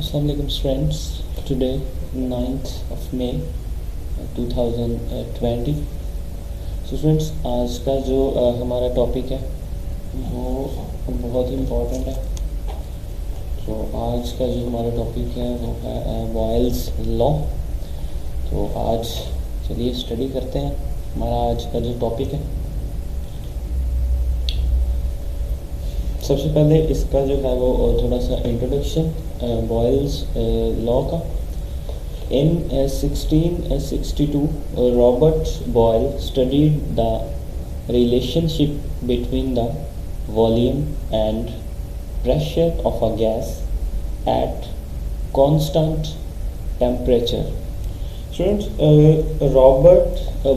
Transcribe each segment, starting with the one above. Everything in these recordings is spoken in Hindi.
Assalamualaikum friends. Today 9th of May 2020. So friends, आज का जो हमारा टॉपिक है वो बहुत ही इम्पोर्टेंट है. तो आज का जो हमारा टॉपिक है वो है बॉयल्स लॉ. तो आज चलिए स्टडी करते हैं हमारा आज का जो टॉपिक है. सबसे पहले इसका जो है वो थोड़ा सा इंट्रोडक्शन बॉयल्स लॉ का. In 1662, Robert Boyle studied the relationship between the volume and pressure of a gas at constant temperature. Students, Robert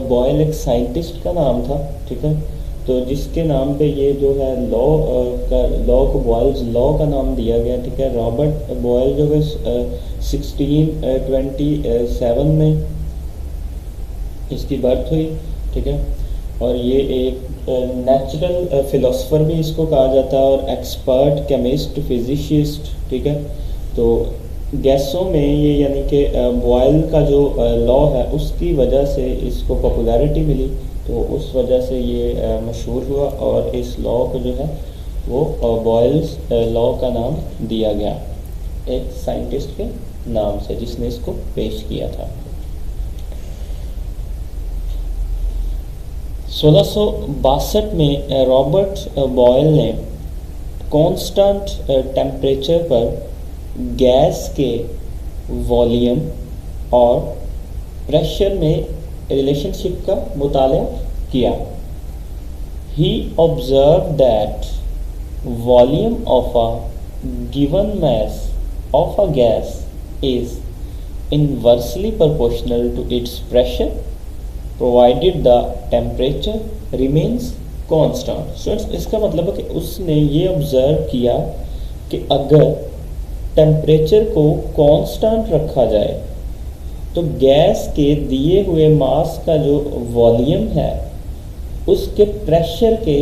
Boyle एक साइंटिस्ट का नाम था, ठीक है. तो जिसके नाम पे ये जो है लॉ को बॉयल्स लॉ का नाम दिया गया, ठीक है. रॉबर्ट बॉयल जो है 1627 में इसकी बर्थ हुई, ठीक है. और ये एक नेचुरल फिलोसफर भी इसको कहा जाता है और एक्सपर्ट केमिस्ट फिजिशिस्ट, ठीक है. तो गैसों में ये यानी कि बॉयल का जो लॉ है उसकी वजह से इसको पॉपुलैरिटी मिली, तो उस वजह से ये मशहूर हुआ और इस लॉ को जो है वो बॉयल्स लॉ का नाम दिया गया एक साइंटिस्ट के नाम से जिसने इसको पेश किया था. 1662 में रॉबर्ट बॉयल ने कांस्टेंट टेम्परेचर पर गैस के वॉल्यूम और प्रेशर में रिलेशनशिप का मुताला किया. He observe that volume of a given mass of a gas is inversely proportional to its pressure provided the temperature remains constant. So इसका मतलब है कि उसने ये ऑब्जर्व किया कि अगर टेम्परेचर को कांस्टेंट रखा जाए तो गैस के दिए हुए मास का जो वॉल्यूम है उसके प्रेशर के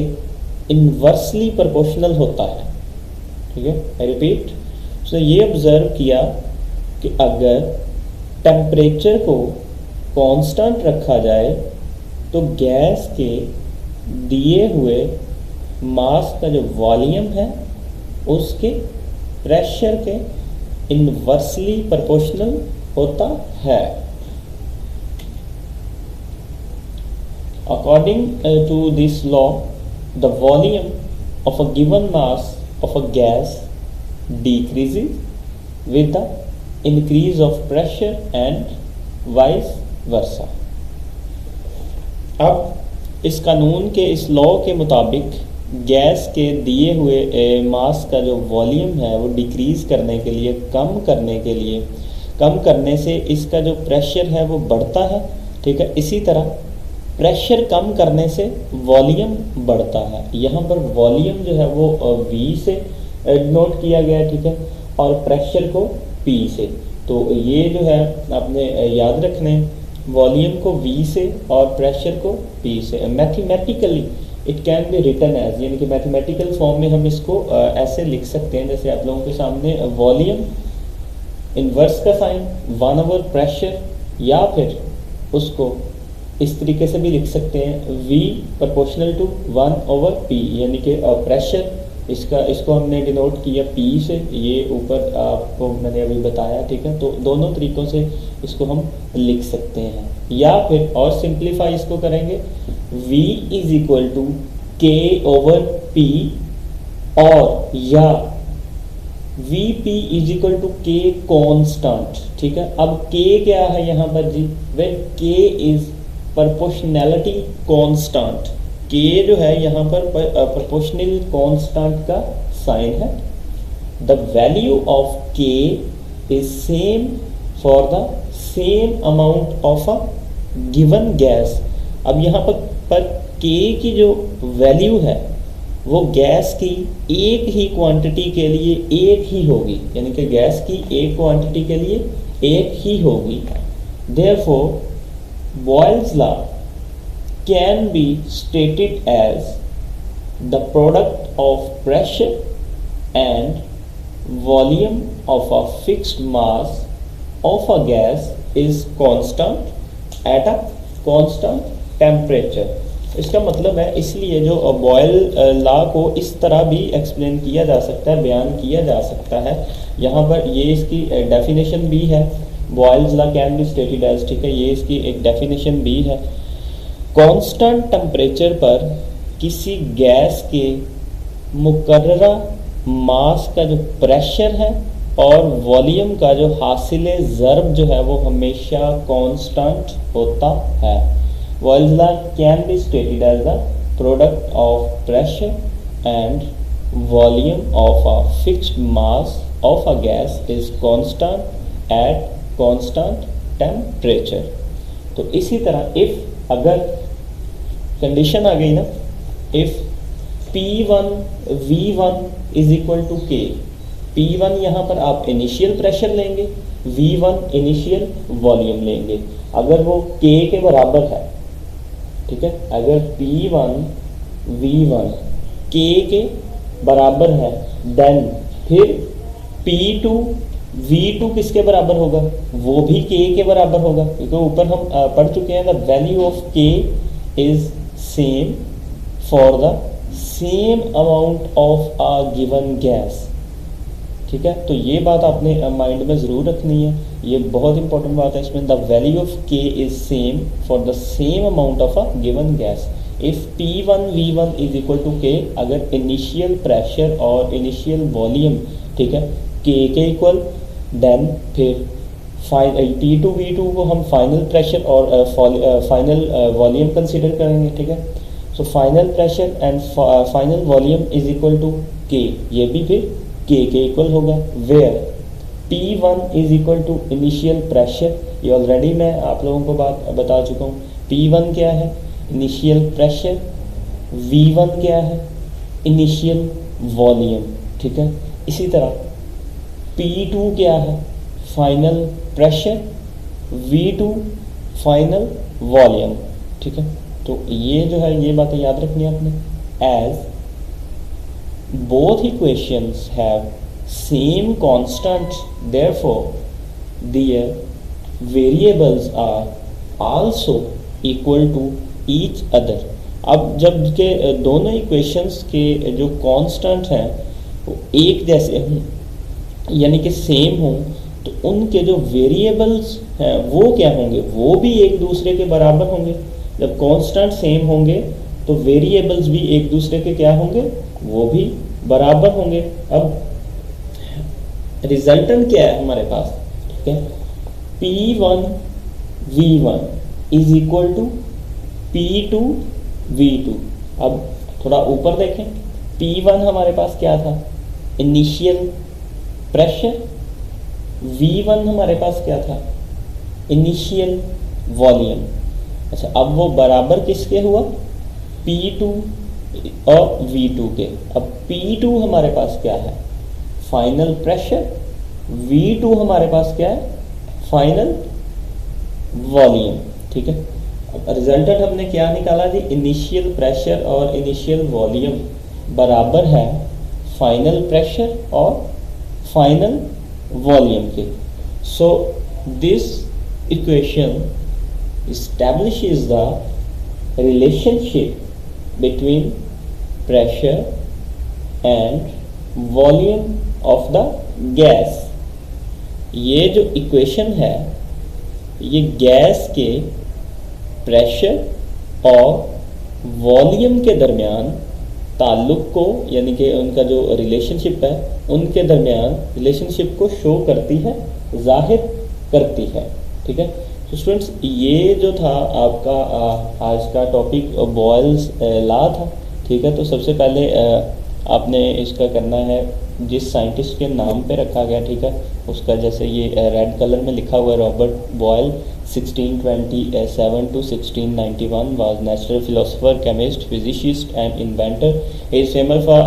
इन्वर्सली प्रोपोर्शनल होता है, ठीक है. I repeat. सो ये ऑब्जर्व किया कि अगर टेम्परेचर को कांस्टेंट रखा जाए तो गैस के दिए हुए मास का जो वॉल्यूम है उसके प्रेशर के इन्वर्सली प्रोपोर्शनल होता है. According to this law, the volume of a given mass of a gas decreases with the increase of pressure and vice versa. अब इस कानून के इस लॉ के मुताबिक गैस के दिए हुए मास का जो वॉल्यूम है वो डिक्रीज करने के लिए कम करने से इसका जो प्रेशर है वो बढ़ता है, ठीक है. इसी तरह प्रेशर कम करने से वॉल्यूम बढ़ता है. यहाँ पर वॉल्यूम जो है वो V से नोट किया गया, ठीक है, और प्रेशर को P से. तो ये जो है आपने याद रखने, वॉल्यूम को V से और प्रेशर को P से. Mathematically it can be written as, यानी कि मैथमेटिकल फॉर्म में हम इसको ऐसे लिख सकते हैं जैसे आप लोगों के सामने वॉल्यूम इन्वर्स का साइन 1/, प्रेशर, या फिर उसको इस तरीके से भी लिख सकते हैं V प्रोपोर्शनल टू 1/P, यानी कि प्रेशर इसको हमने डिनोट किया P से, ये ऊपर आपको मैंने अभी बताया, ठीक है. तो दोनों तरीक़ों से इसको हम लिख सकते हैं. या फिर और सिंप्लीफाई इसको करेंगे V is equal to K/P, और या Vp is equal to K constant, ठीक है. अब K क्या है यहाँ पर जी? वे K is proportionality constant. K जो है यहाँ पर प्रोपोर्शनल कांस्टेंट का साइन है. The value of K is same for the same amount of a given gas. अब यहाँ पर K की जो वैल्यू है वो गैस की एक ही क्वांटिटी के लिए एक ही होगी, यानी कि गैस की एक क्वांटिटी के लिए एक ही होगी. Therefore, Boyle's law can be stated as the product of pressure and volume of a fixed mass of a gas is constant at a constant temperature. इसका मतलब है, इसलिए जो बॉयल लॉ को इस तरह भी एक्सप्लेन किया जा सकता है, बयान किया जा सकता है। यहाँ पर ये इसकी डेफिनेशन भी है, Boyle's law can be stated as, ठीक है, ये इसकी एक डेफिनेशन भी है। कांस्टेंट टेम्परेचर पर किसी गैस के मुकर्ररा मास का जो प्रेशर है और वॉल्यूम का जो हासिल ज़र्ब जो है वो हमेशा कांस्टेंट होता है। Boyle's law can be stated as the product of pressure and volume of a fixed mass of a gas is constant at constant temperature। तो इसी तरह if अगर कंडीशन आ गई ना, if P1 V1 is equal to K, P1 यहाँ पर आप इनिशियल प्रेशर लेंगे, V1 इनिशियल वॉल्यूम लेंगे, अगर वो K के बराबर है, ठीक है, अगर P1 V1 K के बराबर है, देन फिर P2 V2 किसके बराबर होगा, वो भी K के बराबर होगा, क्योंकि ऊपर हम पढ़ चुके हैं the value of K is same for the same amount of a given gas. ठीक है, तो ये बात आपने माइंड में ज़रूर रखनी है, ये बहुत इंपॉर्टेंट बात है इसमें। The value of K is same for the same amount of a given gas. If P1 V1 is equal to K, अगर इनिशियल प्रेशर और इनिशियल वॉल्यूम, ठीक है, K के इक्वल, देन फिर T2 V2 को हम फाइनल प्रेशर और फाइनल वॉल्यूम कंसिडर करेंगे। ठीक है, so final pressure and final volume is equal to K, ये भी फिर K के इक्वल होगा, where P1 is equal to initial pressure, ये ऑलरेडी मैं आप लोगों को बात बता चुका हूँ। P1 क्या है, इनिशियल प्रेशर, V1 क्या है, इनिशियल वॉल्यूम। ठीक है, इसी तरह P2 क्या है, final pressure, V2 final volume. ठीक है, तो ये जो है ये बातें याद रखनी है आपने। As both equations have same constant, therefore their variables are also equal to each other। अब जब के दोनों इक्वेशंस के जो कांस्टेंट हैं वो एक जैसे हों, यानी कि सेम हों, तो उनके जो वेरिएबल्स हैं वो क्या होंगे, वो भी एक दूसरे के बराबर होंगे। जब कांस्टेंट सेम होंगे तो वेरिएबल्स भी एक दूसरे के क्या होंगे, वो भी बराबर होंगे। अब रिजल्टेंट क्या है हमारे पास, ठीक है, P1 V1 is equal to P2 V2। अब थोड़ा ऊपर देखें, P1 हमारे पास क्या था, इनिशियल प्रेशर, V1 हमारे पास क्या था, इनिशियल वॉल्यूम। अच्छा, अब वो बराबर किसके हुआ, P2 और V2 के। अब P2 हमारे पास क्या है, फाइनल प्रेशर, V2 हमारे पास क्या है, फाइनल वॉल्यूम। ठीक है, अब रिजल्टेंट हमने क्या निकाला जी, इनिशियल प्रेशर और इनिशियल वॉल्यूम बराबर है फाइनल प्रेशर और फाइनल वॉल्यूम के। So this equation establishes the relationship between pressure and volume of the gas। ये जो इक्वेशन है ये गैस के प्रेशर और वॉल्यूम के दरमियान ताल्लुक़ को, यानी कि उनका जो रिलेशनशिप है उनके दरमियान रिलेशनशिप को शो करती है, जाहिर करती है। ठीक है, तो स्टूडेंट्स ये जो था आपका आज का टॉपिक बॉयल्स लॉ था। ठीक है, तो सबसे पहले आपने इसका करना है, जिस साइंटिस्ट के नाम पे रखा गया, ठीक है, उसका जैसे ये रेड कलर में लिखा हुआ है, Robert boil 1627 to 1691 was natural philosopher, chemist, physicist and inventor. He is famous for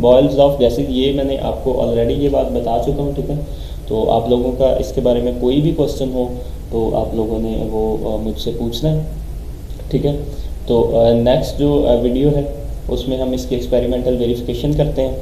boils of gases। ये मैंने आपको ऑलरेडी ये बात बता चुका हूँ। ठीक है, तो आप लोगों का इसके बारे में कोई भी क्वेश्चन हो तो आप लोगों ने वो मुझसे पूछना है। ठीक है, तो नेक्स्ट जो वीडियो है उसमें हम इसकी एक्सपेरिमेंटल वेरिफिकेशन करते हैं।